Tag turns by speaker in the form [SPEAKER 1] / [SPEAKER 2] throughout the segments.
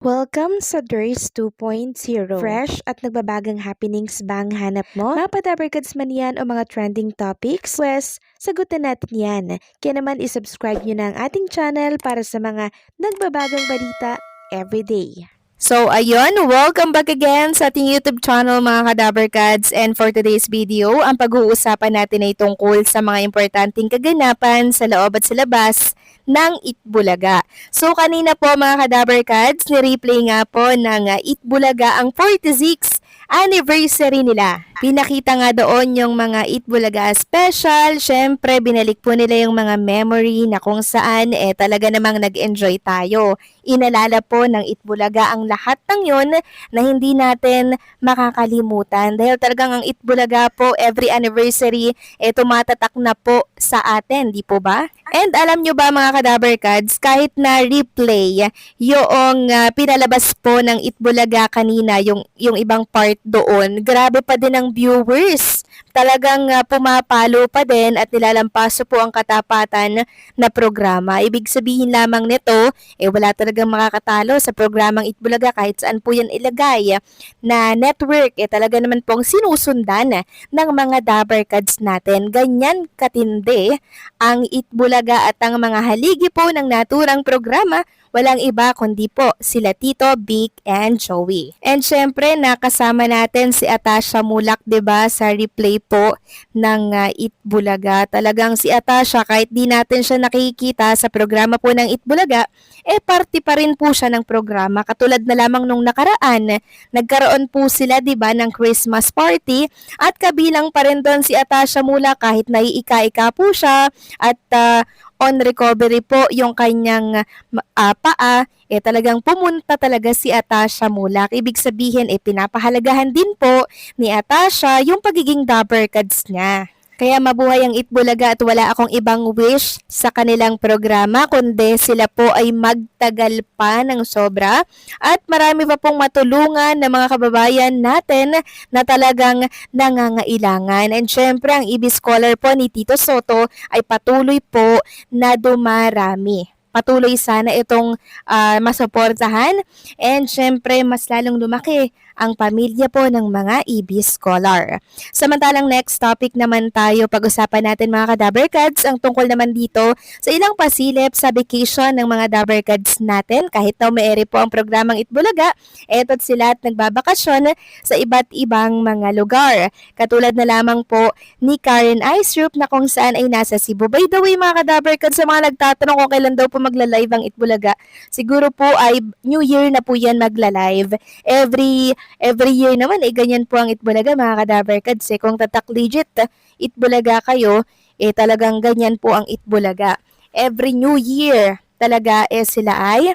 [SPEAKER 1] Welcome sa DRS 2.0. Fresh at nagbabagang happenings ba ang hanap mo? Mga padabarkads man yan o mga trending topics? Pwes, sagutin natin yan. Kaya naman isubscribe nyo na ang ating channel para sa mga nagbabagang balita everyday.
[SPEAKER 2] So, ayun, welcome back again sa ating YouTube channel mga Kadabarkads, and for today's video, ang pag-uusapan natin ay tungkol sa mga importanteng kaganapan sa loob at sa labas ng Itbulaga. So, kanina po mga Kadabarkads, ni-replay nga po ng Itbulaga ang 46th anniversary nila. Pinakita nga doon yung mga Itbulaga special. Syempre, binalik po nila yung mga memory na kung saan talaga namang nag-enjoy tayo. Inalala po ng Itbulaga ang lahat ng yun na hindi natin makakalimutan. Dahil talagang ang Itbulaga po, every anniversary, tumatatak na po sa atin, di po ba? And alam nyo ba mga Kadabarkads, kahit na replay yung pinalabas po ng Itbulaga kanina, yung ibang part doon, grabe pa din ang viewers. Talagang pumapalo pa din at nilalampaso po ang katapatan na programa. Ibig sabihin lamang nito, wala talagang makakatalo sa programang Itbulaga kahit saan po yan ilagay na network. Talaga naman pong sinusundan ng mga Dabarkads natin. Ganyan katindi ang Itbulaga at ang mga haligi po ng naturang programa. Walang iba kundi po sila Tito, Vic, and Joey. And syempre, nakasama natin si Atasha Mulak, 'di ba, sa replay po ng Itbulaga. Talagang si Atasha, kahit di natin siya nakikita sa programa po ng Itbulaga, parte pa rin po siya ng programa. Katulad na lamang nung nakaraan, nagkaroon po sila, 'di ba, ng Christmas party at kabilang pa rin doon si Atasha Mulak kahit naiika-ika po siya at on recovery po yung kanyang paa, talagang pumunta talaga si Atasha Mulak. Ibig sabihin, pinapahalagahan din po ni Atasha yung pagiging Dabarkads niya. Kaya mabuhay ang Itbulaga at wala akong ibang wish sa kanilang programa kundi sila po ay magtagal pa ng sobra at marami pa pong matulungan ng mga kababayan natin na talagang nangangailangan. And syempre ang EB Scholar po ni Tito Soto ay patuloy po na dumarami. Patuloy sana itong masuportahan and syempre mas lalong lumaki ang pamilya po ng mga EB Scholar. Samantalang next topic naman tayo, pag-usapan natin mga Kadabarkads, ang tungkol naman dito sa ilang pasilip sa vacation ng mga Dabarkads natin. Kahit na umeere po ang programang Itbulaga, eto't sila at nagbabakasyon sa iba't ibang mga lugar. Katulad na lamang po ni Karen Icerup na kung saan ay nasa Cebu. By the way mga Kadabarkads, sa mga nagtatanong kung kailan daw po magla-live ang Itbulaga, siguro po ay New Year na po yan magla-live. Every year naman, ganyan po ang Itbulaga mga Kadabarkads. Kung tatak legit Itbulaga kayo, talagang ganyan po ang Itbulaga. Every New Year, talaga sila ay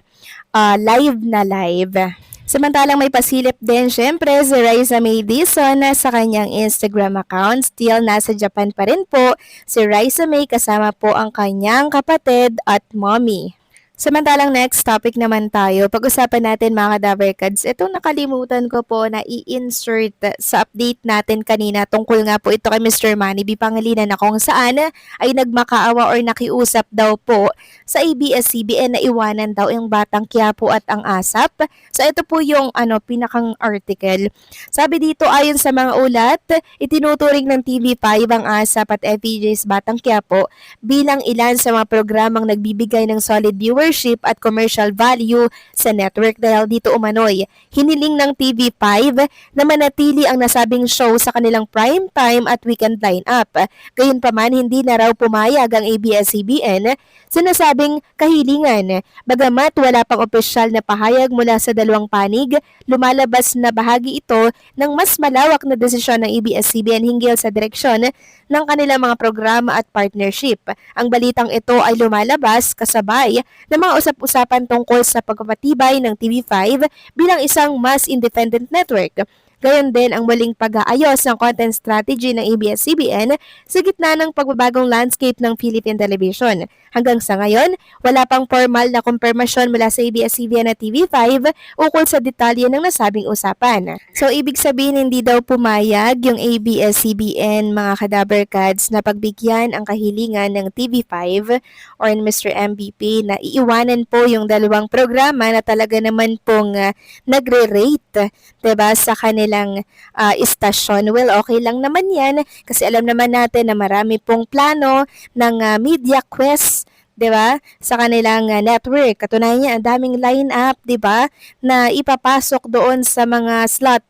[SPEAKER 2] live na live. Samantalang may pasilip din syempre si Raisa May Dizon sa kanyang Instagram account. Still nasa Japan pa rin po si Raisa May kasama po ang kanyang kapatid at mommy. Samantalang next topic naman tayo, pag-usapan natin mga Kadabarkads, itong nakalimutan ko po na i-insert sa update natin kanina tungkol nga po ito kay Mr. Manny B. Pangilinan na kung saan ay nagmakaawa or nakiusap daw po sa ABS-CBN na iwanan daw yung Batang Quiapo at ang ASAP. So ito po yung pinakang article. Sabi dito, ayon sa mga ulat, itinuturing ng TV5 ang ASAP at FPJ's Batang Quiapo bilang ilan sa mga programang nagbibigay ng solid viewership at commercial value sa network. Dahil dito umano'y hiniling ng TV5 na manatili ang nasabing show sa kanilang prime time at weekend lineup. Gayunpaman, hindi na raw pumayag ang ABS-CBN sa nasabing kahilingan. Bagamat wala pang opisyal na pahayag mula sa dalawang panig, lumalabas na bahagi ito ng mas malawak na desisyon ng ABS-CBN hinggil sa direksyon ng kanilang mga programa at partnership. Ang balitang ito ay lumalabas kasabay ng mga usap-usapan tungkol sa pagpapatibay ng TV5 bilang isang mas independent network. Gayon din ang muling pag-aayos ng content strategy ng ABS-CBN sa gitna ng pagbabagong landscape ng Philippine Television. Hanggang sa ngayon, wala pang formal na kumpirmasyon mula sa ABS-CBN at TV5 ukol sa detalye ng nasabing usapan. So, ibig sabihin hindi daw pumayag yung ABS-CBN mga Kadaberkads na pagbigyan ang kahilingan ng TV5 or Mr. MVP na iiwanan po yung dalawang programa na talaga naman pong nagre-rate, 'di ba, sa kanilang istasyon. Well, okay lang naman 'yan kasi alam naman natin na marami pong plano ng Media Quest, 'di ba, sa kanilang network. Katunayan niya, ang daming line-up, 'di ba, na ipapasok doon sa mga slot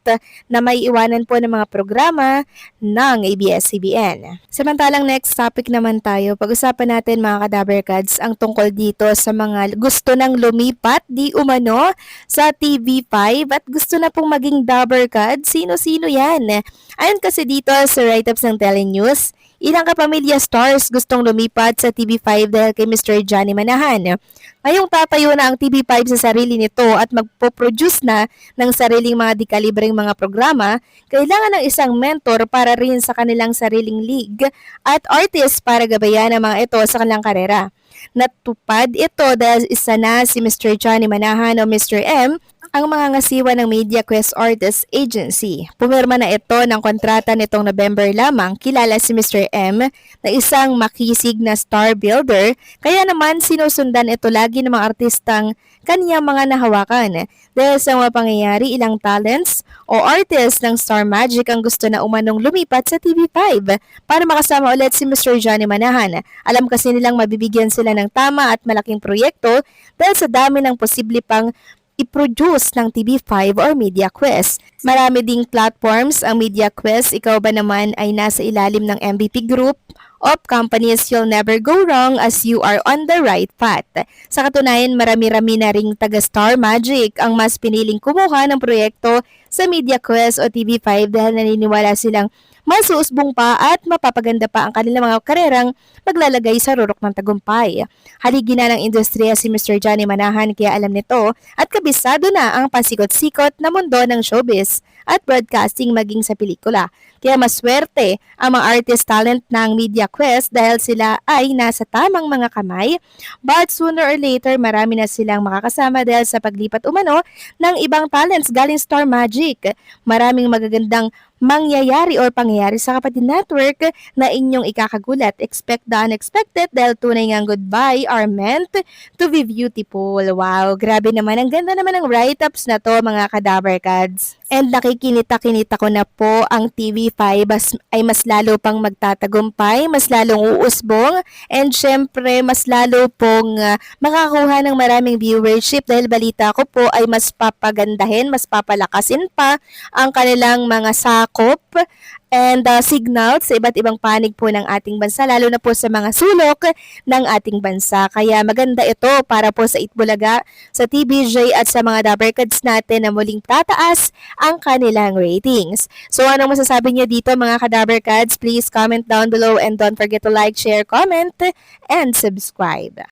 [SPEAKER 2] na may iwanan po ng mga programa ng ABS-CBN. Samantalang next topic naman tayo, pag-usapan natin mga Kadaberkads ang tungkol dito sa mga gusto nang lumipat di umano sa TV5 at gusto na pong maging Daberkads. Sino-sino yan? Ayon kasi dito sa write-ups ng Telenews, ilang kapamilya stars gustong lumipat sa TV5 dahil kay Mr. Johnny Manahan. Ngayong tatayo na ang TV5 sa sarili nito at magpo-produce na ng sariling mga dekalibreng mga programa, kailangan ng isang mentor para rin sa kanilang sariling league at artist para gabayan ang mga ito sa kanilang karera. Natupad ito dahil isa na si Mr. Johnny Manahan o Mr. M ang mga ngasiwa ng Media Quest Artists Agency. Pumirma na ito ng kontrata nitong November lamang. Kilala si Mr. M na isang makisig na star builder, kaya naman sinusundan ito lagi ng mga artistang kaniyang mga nahawakan. Dahil sa mga pangyayari, ilang talents o artists ng Star Magic ang gusto na umanong lumipat sa TV5 para makasama ulit si Mr. Johnny Manahan. Alam kasi nilang mabibigyan sila ng tama at malaking proyekto dahil sa dami ng posible pang i-produce ng TV5 or Media Quest. Marami ding platforms ang Media Quest. Ikaw ba naman ay nasa ilalim ng MVP Group of companies? You'll never go wrong as you are on the right path. Sa katunayan, marami-rami na ring taga Star Magic ang mas piniling kumuha ng proyekto sa Media Quest o TV5 dahil naniniwala silang mas uusbong pa at mapapaganda pa ang kanilang mga karerang maglalagay sa rurok ng tagumpay. Haligi na ng industriya si Mr. Johnny Manahan kaya alam nito at kabisado na ang pasikot-sikot na mundo ng showbiz at broadcasting maging sa pelikula. Kaya maswerte ang mga artist talent ng Media Quest dahil sila ay nasa tamang mga kamay, but sooner or later marami na silang makakasama dahil sa paglipat umano ng ibang talents galing Star Magic. Maraming magagandang mangyayari or pangyayari sa Kapatid Network na inyong ikakagulat. Expect the unexpected dahil tunay ngang goodbye are meant to be beautiful. Wow, grabe naman. Ang ganda naman ng write-ups na to mga Kadaberkads. And nakikinita-kinita ko na po ang TV5 ay mas lalo pang magtatagumpay, mas lalong uusbong, and syempre mas lalo pong makakuha ng maraming viewership dahil balita ko po ay mas papagandahin, mas papalakasin pa ang kanilang mga sakop and signals sa iba't ibang panig po ng ating bansa, lalo na po sa mga sulok ng ating bansa. Kaya maganda ito para po sa Itbulaga, sa TVJ at sa mga Daberkads natin na muling tataas ang kanilang ratings. So anong masasabi niyo dito mga Kadaberkads? Please comment down below and don't forget to like, share, comment, and subscribe.